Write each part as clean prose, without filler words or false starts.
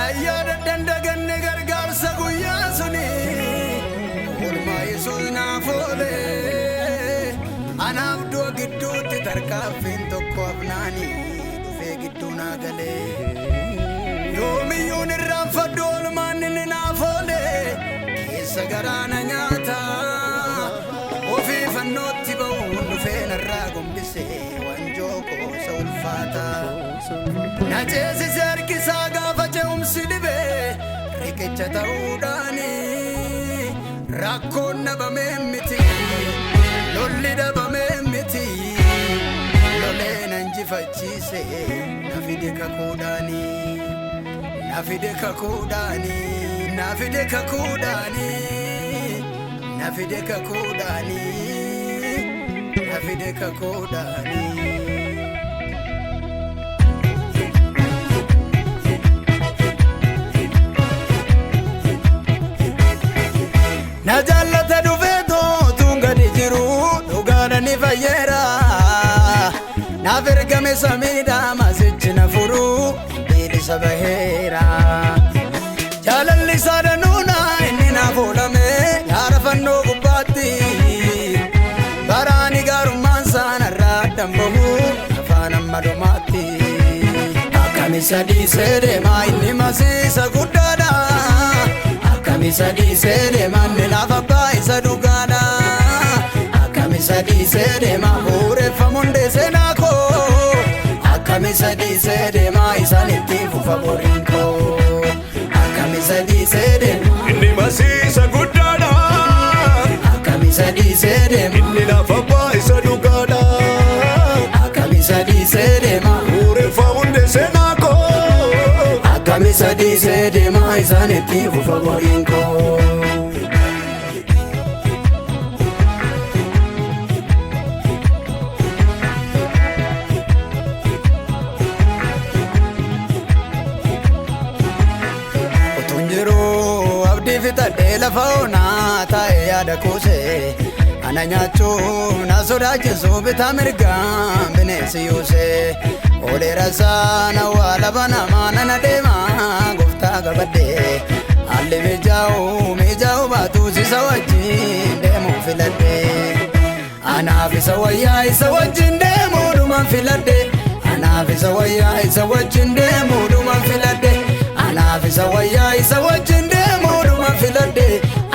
ayyaana dandaganne gargaarsa guyyaa suni oolmaa Yesuus naaf oole anaaf du'a gidduutti tarkaanfiin tokko afnaanii dhufee gidduu naa galee yoomiyyuun irraanfadhu oolmaan inni naaf oole keessa garaana nyaata ofii fannootti ba'uun dhufee narraa gombisee wanjoo koosa ulfaata na ceesise harkisaa gaafa ce'umsi dhibee riqicha ta'uudhaani rakkoon dhabamee miti lolli dhabamee miti lolee nan injifachiise na fide kakuudhaani na fide kakuudhaani na fide kakuudhaani na fide kakuudhaani na fide kakuudhaani. Na jallate dhufeeto tungadi jiru dhugaadha ni fayyera na vergame samida masichi na furu bilisa baheera jalalli sadanuna inni na fuulame yaara fannoo gubbaatti baraani gaarummaan saanarraa dambahu afaan amma dhumaatti akkamisa dhiisee deemaa inni masiisa guddaadha Akamisa disede manne lafa baisa dugada Akamisa disede ma ure famonde senako Akamisa disede ma isaniti fufaborinko Akamisa disede inni masisa gudada Akamisa disede inni lafa baisa dugada Akamisa disede ma ure famonde senako Akamisa disede ma isaniti fufaborinko Otunjiro abdi fitadhe lafa onaa taa'e yaada kuuse ana nyaachuun na sodaachisu bitaa mirgaan bineensi yuuse Olera sana wala banama nana dema gofta gabadde alle mejau batu sisa wajin demo filadde ana fisa waya isa wajin demo duma filadde ana fisa waya isa wajin demo duma filadde ana fisa waya isa wajin demo duma filadde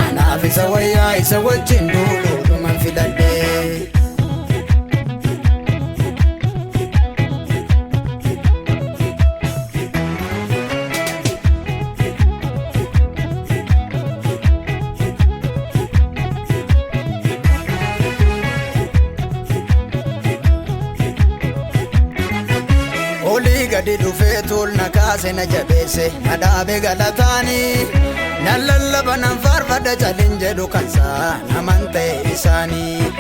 ana fisa waya isa wajin duma filadde Oli gadi dhufe tul na kaase na jabeesse na dhaabe galataani na lallaba nan faarfadha calin jedhu kansaa naman ta'e isaanii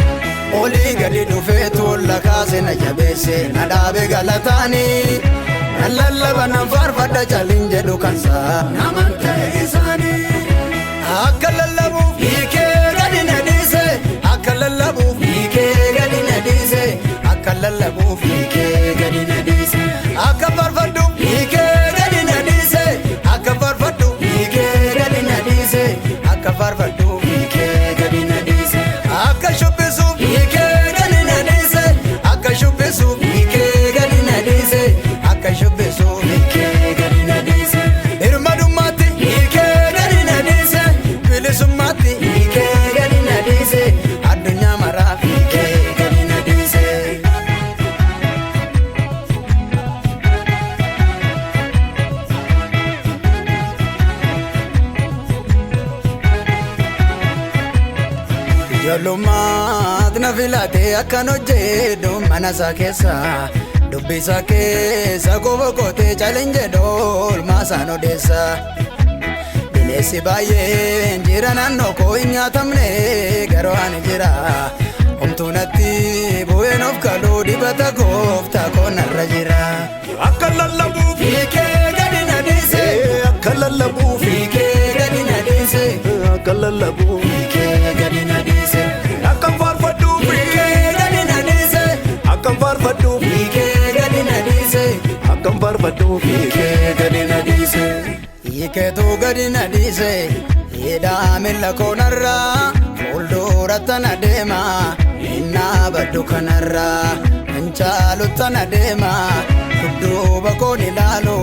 Oli gadi dhufe tul na kaase na jabeesse na dhaabe galataani na lallaba nan faarfadha calin jedhu kansaa naman ta'e isaanii akka lallabuuf hiikee gadi na dhiise akka lallabuuf hiikee gadi na dhiise akka lallabuuf hiikee gadi na dhiise Akka farfadhu hiikee gadi na dhiise akka farfadhu hiikee gadi na dhiise akka farfadhu hiikee gadi na dhiise akka shubbisu hiikee gadi na dhiise akka shubbisu hiikee gadi na dhiise akka shubbisu hiikee gadi na dhiise Irmadummaatti hiikee gadi na dhiise bilisummaatti hiikee gadi na dhiise addunyaa maraaf hiikee gadi na dhiise Yollumaat na filate akkan hojjedhu mana isaa keessa dubbii isaa keessa gobokootee calin jedhu oolmaa isaan odeessa Bineensi baay'een jira naannoo koo hin nyaatamne garuu ani jira homtuu natti bu'een of kaluu dibata gooftaa koo narra jira Akka lallabuuf hiikee gadi na dhiise akka lallabuuf hiikee gadi na dhiise akka lallabuuf hiikee gadi na dhiise Akkam farfadhuuf hiikee gadi na dhiise akkam farfadhuuf hiikee gadi na dhiise akkam farfadhuuf hiikee gadi na dhiise hiikeetu gadi na dhiise hidhaa miila koonarraa fuulduratti na deema innaa baddu kanarraa hin caalutti na deema dudduuba koon ilaalu